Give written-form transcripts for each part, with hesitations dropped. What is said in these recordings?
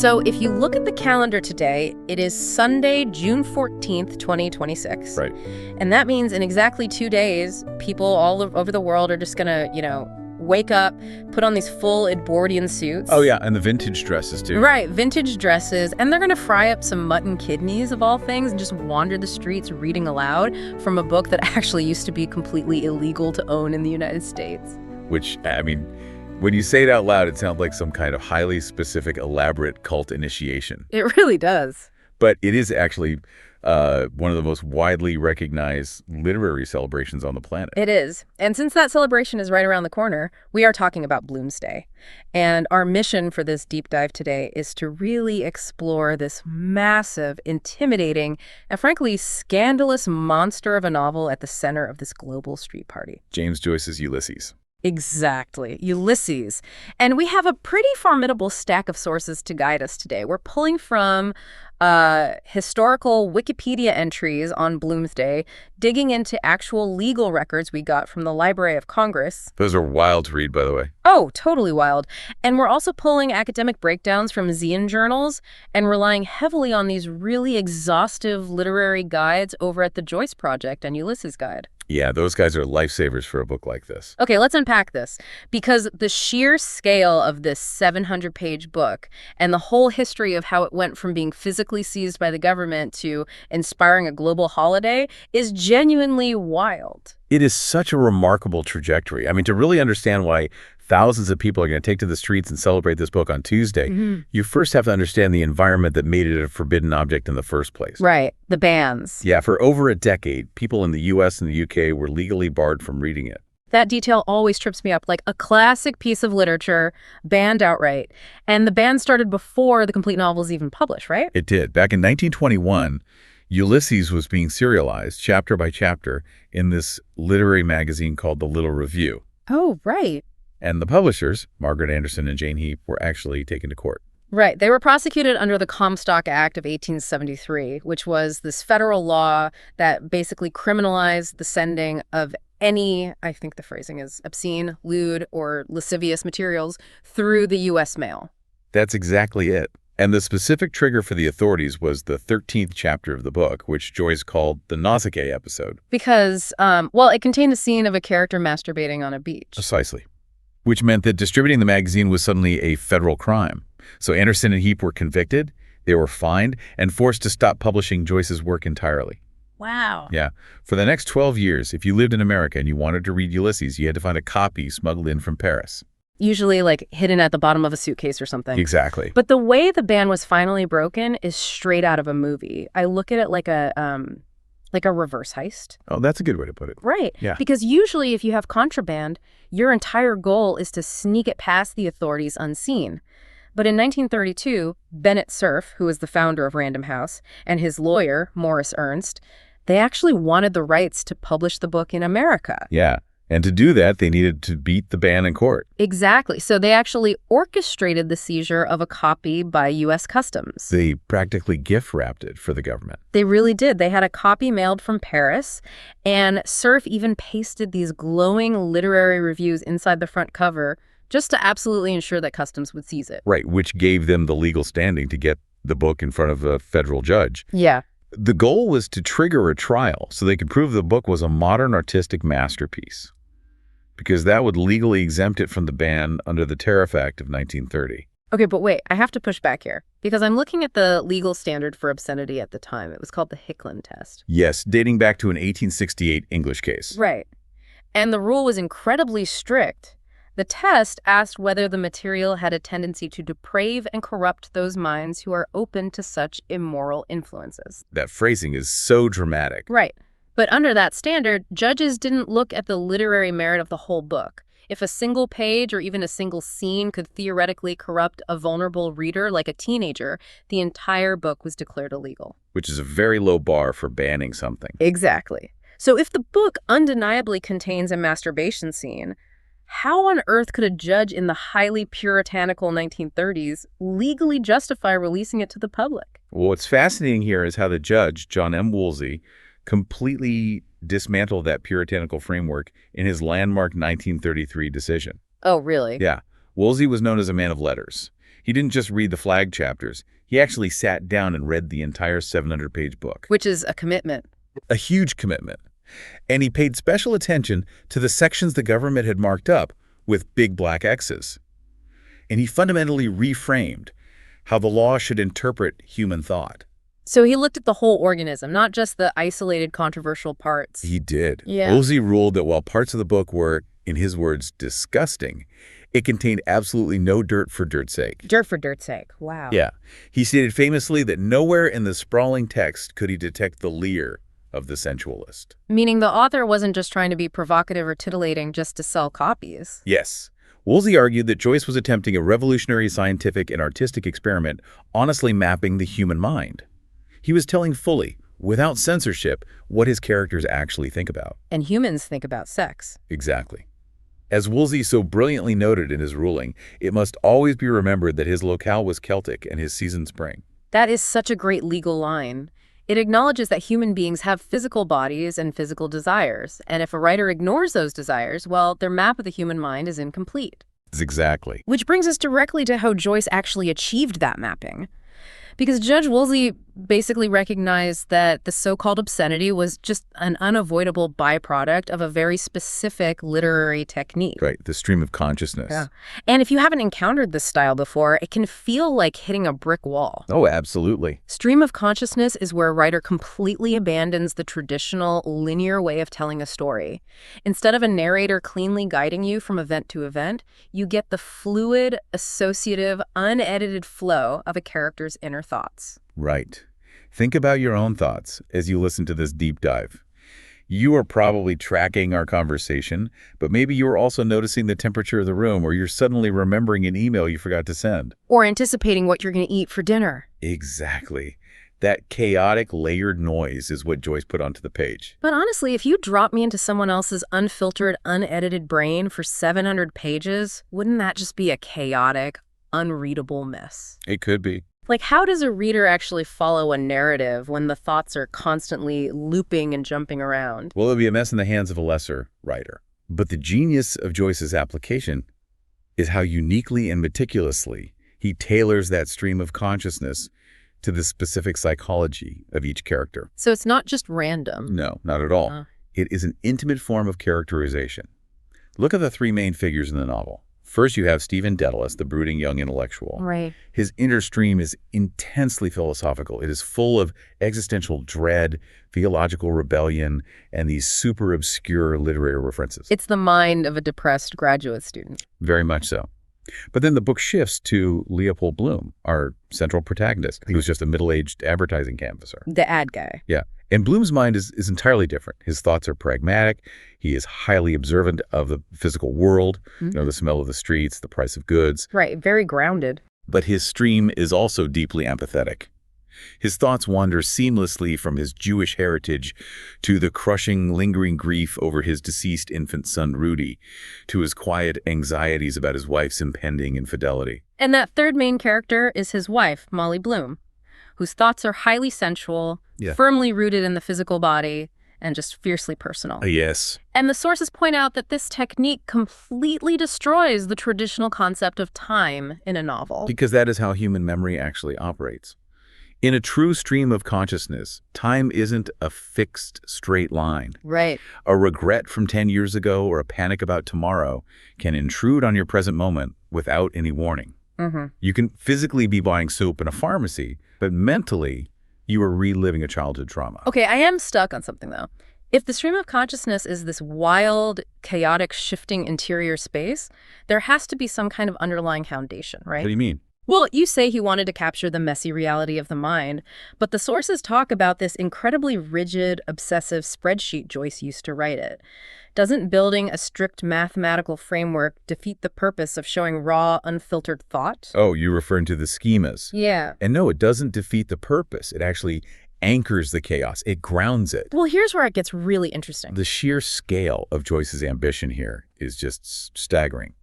So if you look at the calendar today, it is Sunday, June 14th, 2026. Right. And that means in exactly 2 days, people all over the world are just going to, wake up, put on these full Edwardian suits. Oh, yeah, and the vintage dresses, too. Right, vintage dresses. And they're going to fry up some mutton kidneys, of all things, and just wander the streets reading aloud from a book that actually used to be completely illegal to own in the United States. Which, I mean, when you say it out loud, it sounds like some kind of highly specific, elaborate cult initiation. It really does. But it is actually one of the most widely recognized literary celebrations on the planet. It is. And since that celebration is right around the corner, we are talking about Bloomsday. And our mission for this deep dive today is to really explore this massive, intimidating, and frankly, scandalous monster of a novel at the center of this global street party. James Joyce's Ulysses. Exactly. Ulysses. And we have a pretty formidable stack of sources to guide us today. We're pulling from historical Wikipedia entries on Bloomsday, digging into actual legal records we got from the Library of Congress. Those are wild to read, by the way. Oh, totally wild. And we're also pulling academic breakdowns from Zine journals and relying heavily on these really exhaustive literary guides over at the Joyce Project and Ulysses Guide. Yeah, those guys are lifesavers for a book like this. Okay, let's unpack this, because the sheer scale of this 700-page book and the whole history of how it went from being physically seized by the government to inspiring a global holiday is genuinely wild. It is such a remarkable trajectory. I mean, to really understand why thousands of people are going to take to the streets and celebrate this book on Tuesday, you first have to understand the environment that made it a forbidden object in the first place. Right, the bans. Yeah, for over a decade, people in the U.S. and the U.K. were legally barred from reading it. That detail always trips me up, like a classic piece of literature banned outright. And the ban started before the complete novel was even published, right? It did. Back in 1921, Ulysses was being serialized chapter by chapter in this literary magazine called The Little Review. Oh, right. And the publishers, Margaret Anderson and Jane Heap, were actually taken to court. Right. They were prosecuted under the Comstock Act of 1873, which was this federal law that basically criminalized the sending of any, I think the phrasing is obscene, lewd, or lascivious materials through the U.S. mail. That's exactly it. And the specific trigger for the authorities was the 13th chapter of the book, which Joyce called the Nausicaa episode. Because, it contained a scene of a character masturbating on a beach. Precisely. Which meant that distributing the magazine was suddenly a federal crime. So Anderson and Heap were convicted, they were fined, and forced to stop publishing Joyce's work entirely. Wow. Yeah. For the next 12 years, if you lived in America and you wanted to read Ulysses, you had to find a copy smuggled in from Paris. Usually, hidden at the bottom of a suitcase or something. Exactly. But the way the ban was finally broken is straight out of a movie. I look at it like a reverse heist. Oh, that's a good way to put it. Right. Yeah. Because usually if you have contraband, your entire goal is to sneak it past the authorities unseen. But in 1932, Bennett Cerf, who was the founder of Random House, and his lawyer, Morris Ernst, they actually wanted the rights to publish the book in America. Yeah. And to do that, they needed to beat the ban in court. Exactly. So they actually orchestrated the seizure of a copy by U.S. Customs. They practically gift-wrapped it for the government. They really did. They had a copy mailed from Paris, and Cerf even pasted these glowing literary reviews inside the front cover just to absolutely ensure that Customs would seize it. Right, which gave them the legal standing to get the book in front of a federal judge. Yeah. The goal was to trigger a trial so they could prove the book was a modern artistic masterpiece, because that would legally exempt it from the ban under the Tariff Act of 1930. Okay, but wait, I have to push back here, because I'm looking at the legal standard for obscenity at the time. It was called the Hicklin test. Yes, dating back to an 1868 English case. Right. And the rule was incredibly strict. The test asked whether the material had a tendency to deprave and corrupt those minds who are open to such immoral influences. That phrasing is so dramatic. Right. But under that standard, judges didn't look at the literary merit of the whole book. If a single page or even a single scene could theoretically corrupt a vulnerable reader like a teenager, the entire book was declared illegal. Which is a very low bar for banning something. Exactly. So if the book undeniably contains a masturbation scene, how on earth could a judge in the highly puritanical 1930s legally justify releasing it to the public? Well, what's fascinating here is how the judge, John M. Woolsey, completely dismantled that puritanical framework in his landmark 1933 decision. Oh, really? Yeah. Wolsey was known as a man of letters. He didn't just read the flag chapters. He actually sat down and read the entire 700-page book. Which is a commitment. A huge commitment. And he paid special attention to the sections the government had marked up with big black X's. And he fundamentally reframed how the law should interpret human thought. So he looked at the whole organism, not just the isolated controversial parts. He did. Yeah. Wolsey ruled that while parts of the book were, in his words, disgusting, it contained absolutely no dirt for dirt's sake. Dirt for dirt's sake. Wow. Yeah. He stated famously that nowhere in the sprawling text could he detect the leer of the sensualist. Meaning the author wasn't just trying to be provocative or titillating just to sell copies. Yes. Wolsey argued that Joyce was attempting a revolutionary scientific and artistic experiment, honestly mapping the human mind. He was telling fully, without censorship, what his characters actually think about. And humans think about sex. Exactly. As Wolsey so brilliantly noted in his ruling, it must always be remembered that his locale was Celtic and his season spring. That is such a great legal line. It acknowledges that human beings have physical bodies and physical desires, and if a writer ignores those desires, well, their map of the human mind is incomplete. Exactly. Which brings us directly to how Joyce actually achieved that mapping. Because Judge Wolsey basically recognized that the so-called obscenity was just an unavoidable byproduct of a very specific literary technique. Right, the stream of consciousness. Yeah. And if you haven't encountered this style before, it can feel like hitting a brick wall. Oh, absolutely. Stream of consciousness is where a writer completely abandons the traditional linear way of telling a story. Instead of a narrator cleanly guiding you from event to event, you get the fluid, associative, unedited flow of a character's inner thoughts. Right. Think about your own thoughts as you listen to this deep dive. You are probably tracking our conversation, but maybe you are also noticing the temperature of the room, or you're suddenly remembering an email you forgot to send. Or anticipating what you're going to eat for dinner. Exactly. That chaotic, layered noise is what Joyce put onto the page. But honestly, if you drop me into someone else's unfiltered, unedited brain for 700 pages, wouldn't that just be a chaotic, unreadable mess? It could be. Like, how does a reader actually follow a narrative when the thoughts are constantly looping and jumping around? Well, it would be a mess in the hands of a lesser writer. But the genius of Joyce's application is how uniquely and meticulously he tailors that stream of consciousness to the specific psychology of each character. So it's not just random. No, not at all. It is an intimate form of characterization. Look at the three main figures in the novel. First, you have Stephen Dedalus, the brooding young intellectual. Right. His inner stream is intensely philosophical. It is full of existential dread, theological rebellion, and these super obscure literary references. It's the mind of a depressed graduate student. Very much so. But then the book shifts to Leopold Bloom, our central protagonist, who's just a middle-aged advertising canvasser. The ad guy. Yeah. And Bloom's mind is entirely different. His thoughts are pragmatic. He is highly observant of the physical world, the smell of the streets, the price of goods. Right, very grounded. But his stream is also deeply empathetic. His thoughts wander seamlessly from his Jewish heritage to the crushing, lingering grief over his deceased infant son, Rudy, to his quiet anxieties about his wife's impending infidelity. And that third main character is his wife, Molly Bloom, whose thoughts are highly sensual, firmly rooted in the physical body, and just fiercely personal. Yes. And the sources point out that this technique completely destroys the traditional concept of time in a novel. Because that is how human memory actually operates. In a true stream of consciousness, time isn't a fixed, straight line. Right. A regret from 10 years ago or a panic about tomorrow can intrude on your present moment without any warning. You can physically be buying soap in a pharmacy, but mentally, you are reliving a childhood trauma. Okay, I am stuck on something, though. If the stream of consciousness is this wild, chaotic, shifting interior space, there has to be some kind of underlying foundation, right? What do you mean? Well, you say he wanted to capture the messy reality of the mind, but the sources talk about this incredibly rigid, obsessive spreadsheet Joyce used to write it. Doesn't building a strict mathematical framework defeat the purpose of showing raw, unfiltered thought? Oh, you're referring to the schemas. Yeah. And no, it doesn't defeat the purpose. It actually anchors the chaos. It grounds it. Well, here's where it gets really interesting. The sheer scale of Joyce's ambition here is just staggering.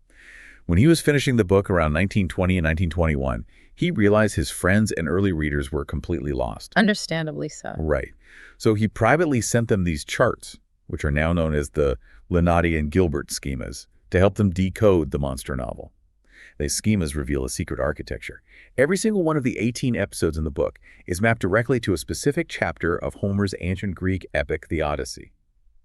When he was finishing the book around 1920 and 1921, he realized his friends and early readers were completely lost. Understandably so. Right. So he privately sent them these charts, which are now known as the Lunati and Gilbert schemas, to help them decode the monster novel. The schemas reveal a secret architecture. Every single one of the 18 episodes in the book is mapped directly to a specific chapter of Homer's ancient Greek epic, the Odyssey.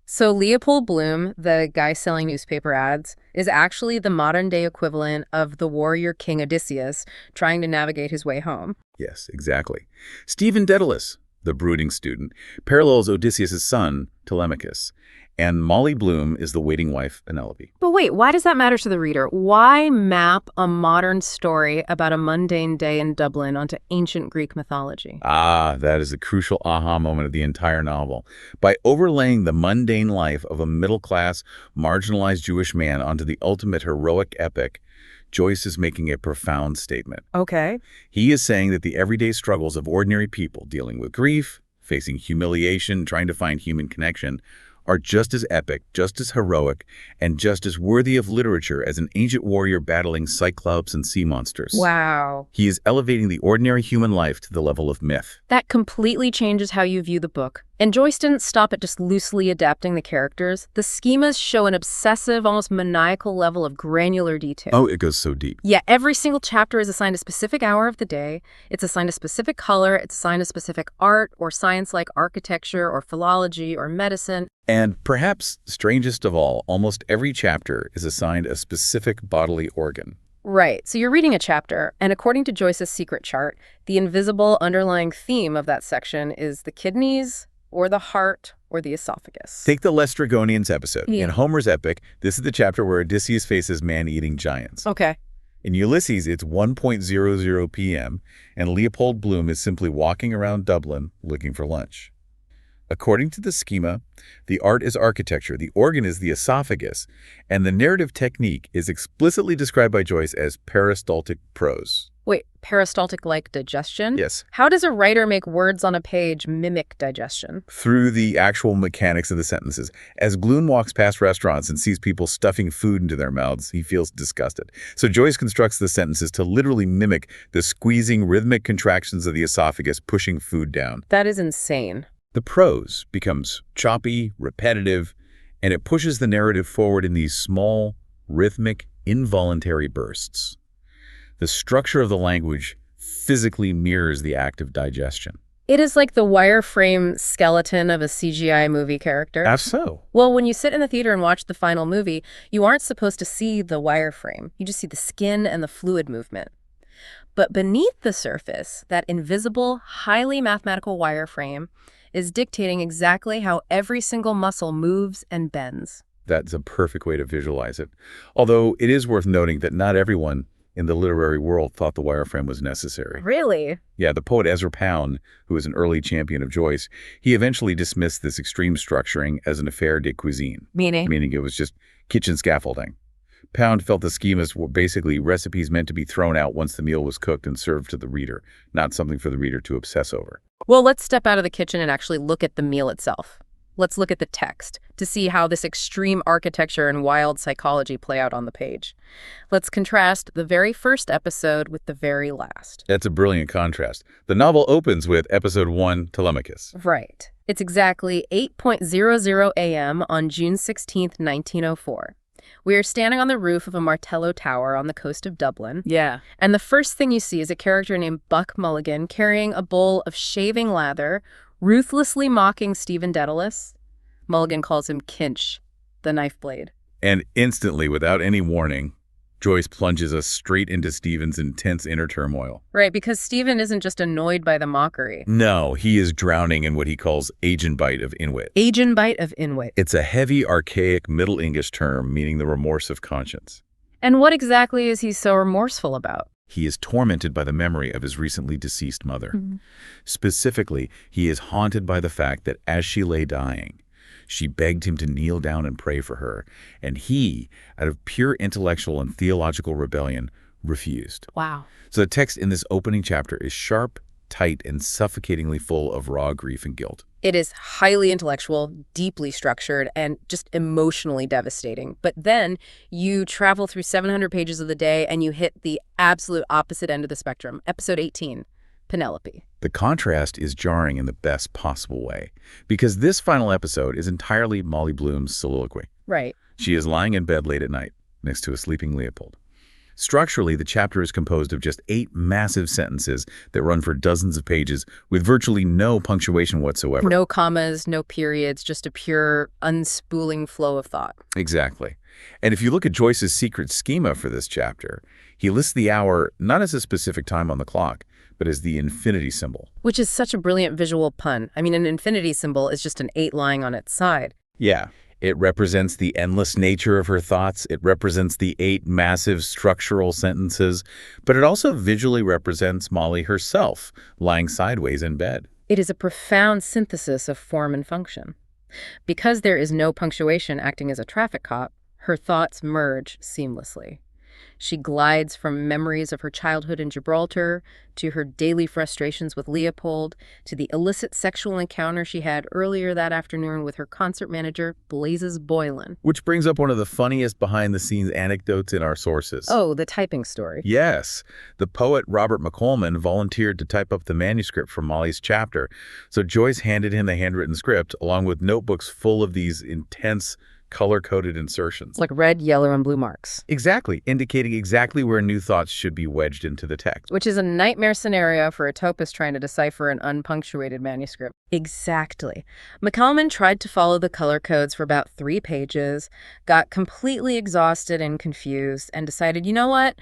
So Leopold Bloom, the guy selling newspaper ads, is actually the modern-day equivalent of the warrior king Odysseus trying to navigate his way home. Yes, exactly. Stephen Dedalus, the brooding student, parallels Odysseus' son, Telemachus, and Molly Bloom is the waiting wife, Penelope. But wait, why does that matter to the reader? Why map a modern story about a mundane day in Dublin onto ancient Greek mythology? Ah, that is the crucial aha moment of the entire novel. By overlaying the mundane life of a middle-class, marginalized Jewish man onto the ultimate heroic epic, Joyce is making a profound statement. Okay. He is saying that the everyday struggles of ordinary people dealing with grief, facing humiliation, trying to find human connection, are just as epic, just as heroic, and just as worthy of literature as an ancient warrior battling cyclops and sea monsters. Wow. He is elevating the ordinary human life to the level of myth. That completely changes how you view the book. And Joyce didn't stop at just loosely adapting the characters. The schemas show an obsessive, almost maniacal level of granular detail. Oh, it goes so deep. Yeah, every single chapter is assigned a specific hour of the day. It's assigned a specific color. It's assigned a specific art or science like architecture or philology or medicine. And perhaps strangest of all, almost every chapter is assigned a specific bodily organ. Right. So you're reading a chapter, and according to Joyce's secret chart, the invisible underlying theme of that section is the kidneys, or the heart, or the esophagus. Take the Lestrygonians episode. Yeah. In Homer's epic, this is the chapter where Odysseus faces man-eating giants. Okay. In Ulysses, it's 1:00 p.m., and Leopold Bloom is simply walking around Dublin looking for lunch. According to the schema, the art is architecture, the organ is the esophagus, and the narrative technique is explicitly described by Joyce as peristaltic prose. Wait, peristaltic-like digestion? Yes. How does a writer make words on a page mimic digestion? Through the actual mechanics of the sentences. As Bloom walks past restaurants and sees people stuffing food into their mouths, he feels disgusted. So Joyce constructs the sentences to literally mimic the squeezing rhythmic contractions of the esophagus pushing food down. That is insane. The prose becomes choppy, repetitive, and it pushes the narrative forward in these small, rhythmic, involuntary bursts. The structure of the language physically mirrors the act of digestion. It is like the wireframe skeleton of a CGI movie character. That's so. Well, when you sit in the theater and watch the final movie, you aren't supposed to see the wireframe. You just see the skin and the fluid movement. But beneath the surface, that invisible, highly mathematical wireframe is dictating exactly how every single muscle moves and bends. That's a perfect way to visualize it. Although it is worth noting that not everyone in the literary world thought the wireframe was necessary. Really? Yeah, the poet Ezra Pound, who was an early champion of Joyce, he eventually dismissed this extreme structuring as an affaire de cuisine. Meaning it was just kitchen scaffolding. Pound felt the schemas were basically recipes meant to be thrown out once the meal was cooked and served to the reader, not something for the reader to obsess over. Well, let's step out of the kitchen and actually look at the meal itself. Let's look at the text to see how this extreme architecture and wild psychology play out on the page. Let's contrast the very first episode with the very last. That's a brilliant contrast. The novel opens with episode 1, Telemachus. Right. It's exactly 8:00 a.m. on June 16th, 1904. We are standing on the roof of a Martello Tower on the coast of Dublin. Yeah. And the first thing you see is a character named Buck Mulligan carrying a bowl of shaving lather, ruthlessly mocking Stephen Dedalus. Mulligan calls him Kinch, the knife blade. And instantly, without any warning, Joyce plunges us straight into Stephen's intense inner turmoil. Right, because Stephen isn't just annoyed by the mockery. No, he is drowning in what he calls agenbite of inwit. Agenbite of inwit. It's a heavy, archaic Middle English term meaning the remorse of conscience. And what exactly is he so remorseful about? He is tormented by the memory of his recently deceased mother. Specifically, he is haunted by the fact that as she lay dying, she begged him to kneel down and pray for her, and he, out of pure intellectual and theological rebellion, refused. Wow. So the text in this opening chapter is sharp, tight, and suffocatingly full of raw grief and guilt. It is highly intellectual, deeply structured, and just emotionally devastating. But then you travel through 700 pages of the day and you hit the absolute opposite end of the spectrum. Episode 18, Penelope. The contrast is jarring in the best possible way, because this final episode is entirely Molly Bloom's soliloquy. Right. She is lying in bed late at night, next to a sleeping Leopold. Structurally, the chapter is composed of just 8 massive sentences that run for dozens of pages with virtually no punctuation whatsoever. No commas, no periods, just a pure, unspooling flow of thought. Exactly. And if you look at Joyce's secret schema for this chapter, he lists the hour not as a specific time on the clock, but as the infinity symbol. Which is such a brilliant visual pun. I mean, an infinity symbol is just an 8 lying on its side. Yeah. It represents the endless nature of her thoughts. It represents the 8 massive structural sentences, but it also visually represents Molly herself, lying sideways in bed. It is a profound synthesis of form and function. Because there is no punctuation acting as a traffic cop, her thoughts merge seamlessly. She glides from memories of her childhood in Gibraltar, to her daily frustrations with Leopold, to the illicit sexual encounter she had earlier that afternoon with her concert manager, Blazes Boylan. Which brings up one of the funniest behind-the-scenes anecdotes in our sources. Oh, the typing story. Yes. The poet Robert McColman volunteered to type up the manuscript for Molly's chapter, so Joyce handed him the handwritten script, along with notebooks full of these intense, color-coded insertions. Like red, yellow, and blue marks. Exactly, indicating exactly where new thoughts should be wedged into the text. Which is a nightmare scenario for a topist trying to decipher an unpunctuated manuscript. Exactly. McCalman tried to follow the color codes for about 3 pages, got completely exhausted and confused, and decided, you know what?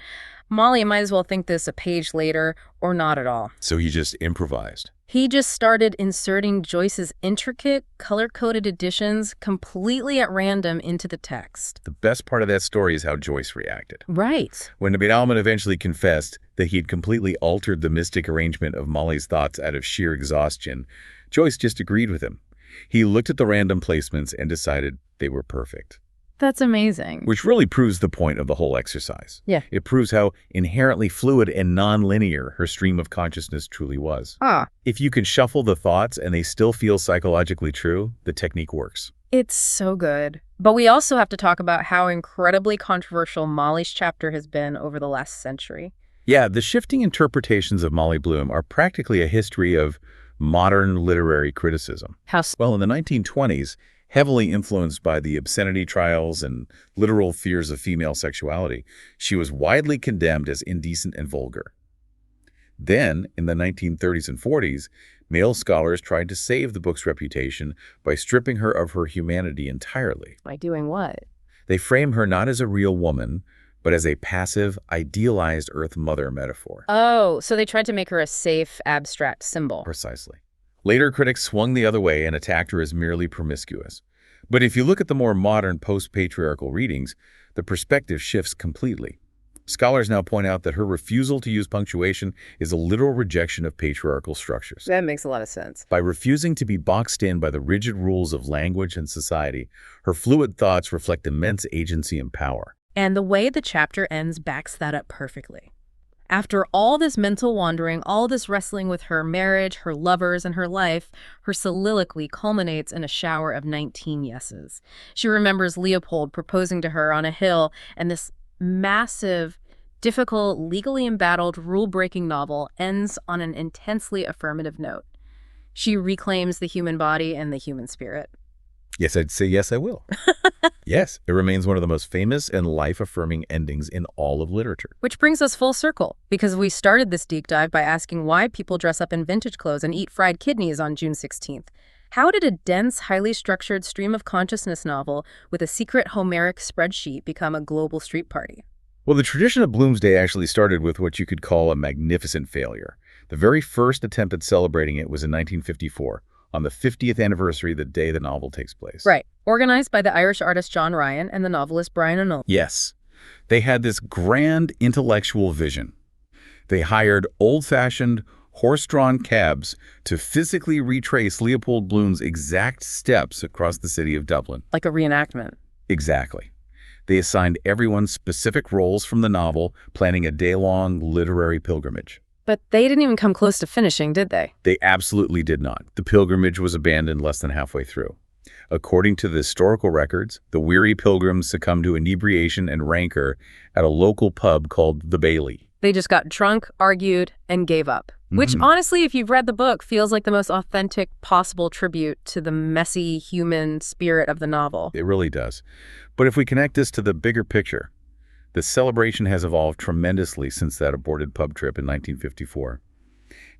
Molly might as well think this a page later or not at all. So he just improvised. He just started inserting Joyce's intricate, color-coded additions completely at random into the text. The best part of that story is how Joyce reacted. Right. When Bauman eventually confessed that he had completely altered the mystic arrangement of Molly's thoughts out of sheer exhaustion, Joyce just agreed with him. He looked at the random placements and decided they were perfect. That's amazing. Which really proves the point of the whole exercise. Yeah. It proves how inherently fluid and non-linear her stream of consciousness truly was. If you can shuffle the thoughts and they still feel psychologically true, the technique works. It's so good. But we also have to talk about how incredibly controversial Molly's chapter has been over the last century. Yeah, the shifting interpretations of Molly Bloom are practically a history of modern literary criticism. Well, in the 1920s, heavily influenced by the obscenity trials and literal fears of female sexuality, she was widely condemned as indecent and vulgar. Then, in the 1930s and 40s, male scholars tried to save the book's reputation by stripping her of her humanity entirely. By doing what? They frame her not as a real woman, but as a passive, idealized Earth Mother metaphor. Oh, so they tried to make her a safe, abstract symbol. Precisely. Later critics swung the other way and attacked her as merely promiscuous. But if you look at the more modern post-patriarchal readings, the perspective shifts completely. Scholars now point out that her refusal to use punctuation is a literal rejection of patriarchal structures. That makes a lot of sense. By refusing to be boxed in by the rigid rules of language and society, her fluid thoughts reflect immense agency and power. And the way the chapter ends backs that up perfectly. After all this mental wandering, all this wrestling with her marriage, her lovers, and her life, her soliloquy culminates in a shower of 19 yeses. She remembers Leopold proposing to her on a hill, and this massive, difficult, legally embattled, rule-breaking novel ends on an intensely affirmative note. She reclaims the human body and the human spirit. Yes, I'd say yes, I will. Yes, it remains one of the most famous and life-affirming endings in all of literature. Which brings us full circle, because we started this deep dive by asking why people dress up in vintage clothes and eat fried kidneys on June 16th. How did a dense, highly structured stream of consciousness novel with a secret Homeric spreadsheet become a global street party? Well, the tradition of Bloomsday actually started with what you could call a magnificent failure. The very first attempt at celebrating it was in 1954. On the 50th anniversary, the day the novel takes place. Right. Organized by the Irish artist John Ryan and the novelist Brian O'Neill. Yes. They had this grand intellectual vision. They hired old-fashioned, horse-drawn cabs to physically retrace Leopold Bloom's exact steps across the city of Dublin. Like a reenactment. Exactly. They assigned everyone specific roles from the novel, planning a day-long literary pilgrimage. But they didn't even come close to finishing, did they? They absolutely did not. The pilgrimage was abandoned less than halfway through. According to the historical records, the weary pilgrims succumbed to inebriation and rancor at a local pub called the Bailey. They just got drunk, argued, and gave up. Which, honestly, if you've read the book, feels like the most authentic possible tribute to the messy human spirit of the novel. It really does. But if we connect this to the bigger picture, The celebration has evolved tremendously since that aborted pub trip in 1954.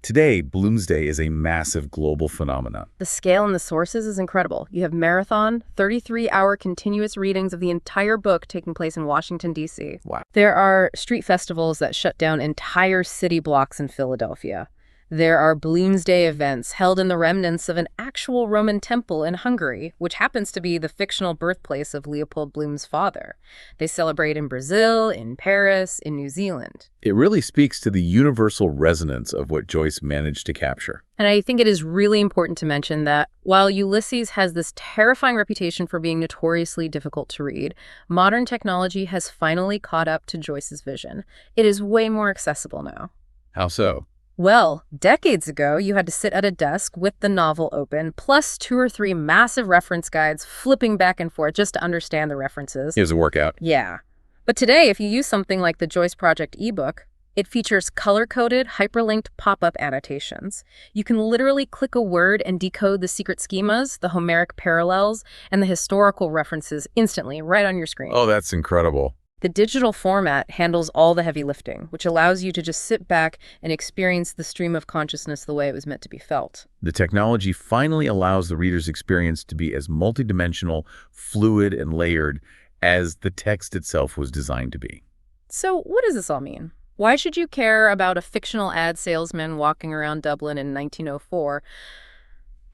Today, Bloomsday is a massive global phenomenon. The scale and the sources is incredible. You have marathon, 33-hour continuous readings of the entire book taking place in Washington, D.C. Wow. There are street festivals that shut down entire city blocks in Philadelphia. There are Bloomsday events held in the remnants of an actual Roman temple in Hungary, which happens to be the fictional birthplace of Leopold Bloom's father. They celebrate in Brazil, in Paris, in New Zealand. It really speaks to the universal resonance of what Joyce managed to capture. And I think it is really important to mention that while Ulysses has this terrifying reputation for being notoriously difficult to read, modern technology has finally caught up to Joyce's vision. It is way more accessible now. How so? Well, decades ago, you had to sit at a desk with the novel open, plus 2 or 3 massive reference guides flipping back and forth just to understand the references. It was a workout. Yeah. But today, if you use something like the Joyce Project ebook, it features color-coded, hyperlinked pop-up annotations. You can literally click a word and decode the secret schemas, the Homeric parallels, and the historical references instantly right on your screen. Oh, that's incredible. The digital format handles all the heavy lifting, which allows you to just sit back and experience the stream of consciousness the way it was meant to be felt. The technology finally allows the reader's experience to be as multidimensional, fluid, and layered as the text itself was designed to be. So what does this all mean? Why should you care about a fictional ad salesman walking around Dublin in 1904?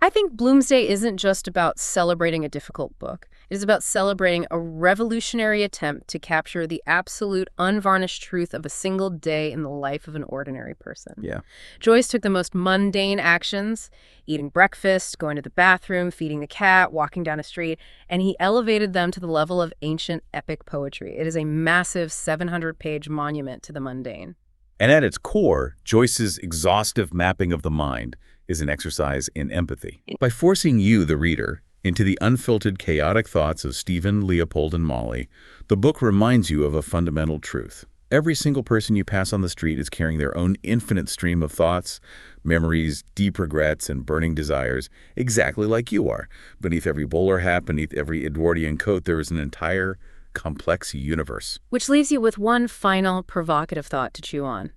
I think Bloomsday isn't just about celebrating a difficult book. It is about celebrating a revolutionary attempt to capture the absolute, unvarnished truth of a single day in the life of an ordinary person. Yeah. Joyce took the most mundane actions, eating breakfast, going to the bathroom, feeding the cat, walking down a street, and he elevated them to the level of ancient epic poetry. It is a massive 700-page monument to the mundane. And at its core, Joyce's exhaustive mapping of the mind is an exercise in empathy. By forcing you, the reader, into the unfiltered, chaotic thoughts of Stephen, Leopold, and Molly, the book reminds you of a fundamental truth. Every single person you pass on the street is carrying their own infinite stream of thoughts, memories, deep regrets, and burning desires, exactly like you are. Beneath every bowler hat, beneath every Edwardian coat, there is an entire, complex universe. Which leaves you with one final, provocative thought to chew on.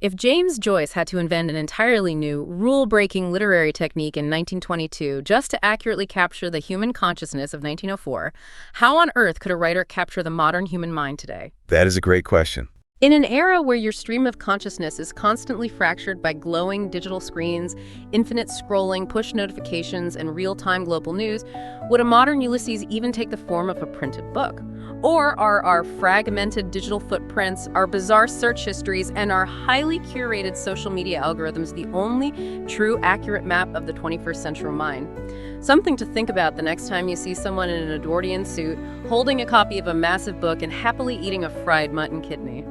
If James Joyce had to invent an entirely new, rule-breaking literary technique in 1922 just to accurately capture the human consciousness of 1904, how on earth could a writer capture the modern human mind today? That is a great question. In an era where your stream of consciousness is constantly fractured by glowing digital screens, infinite scrolling, push notifications, and real-time global news, would a modern Ulysses even take the form of a printed book? Or are our fragmented digital footprints, our bizarre search histories, and our highly curated social media algorithms the only true accurate map of the 21st century mind? Something to think about the next time you see someone in an Edwardian suit, holding a copy of a massive book and happily eating a fried mutton kidney.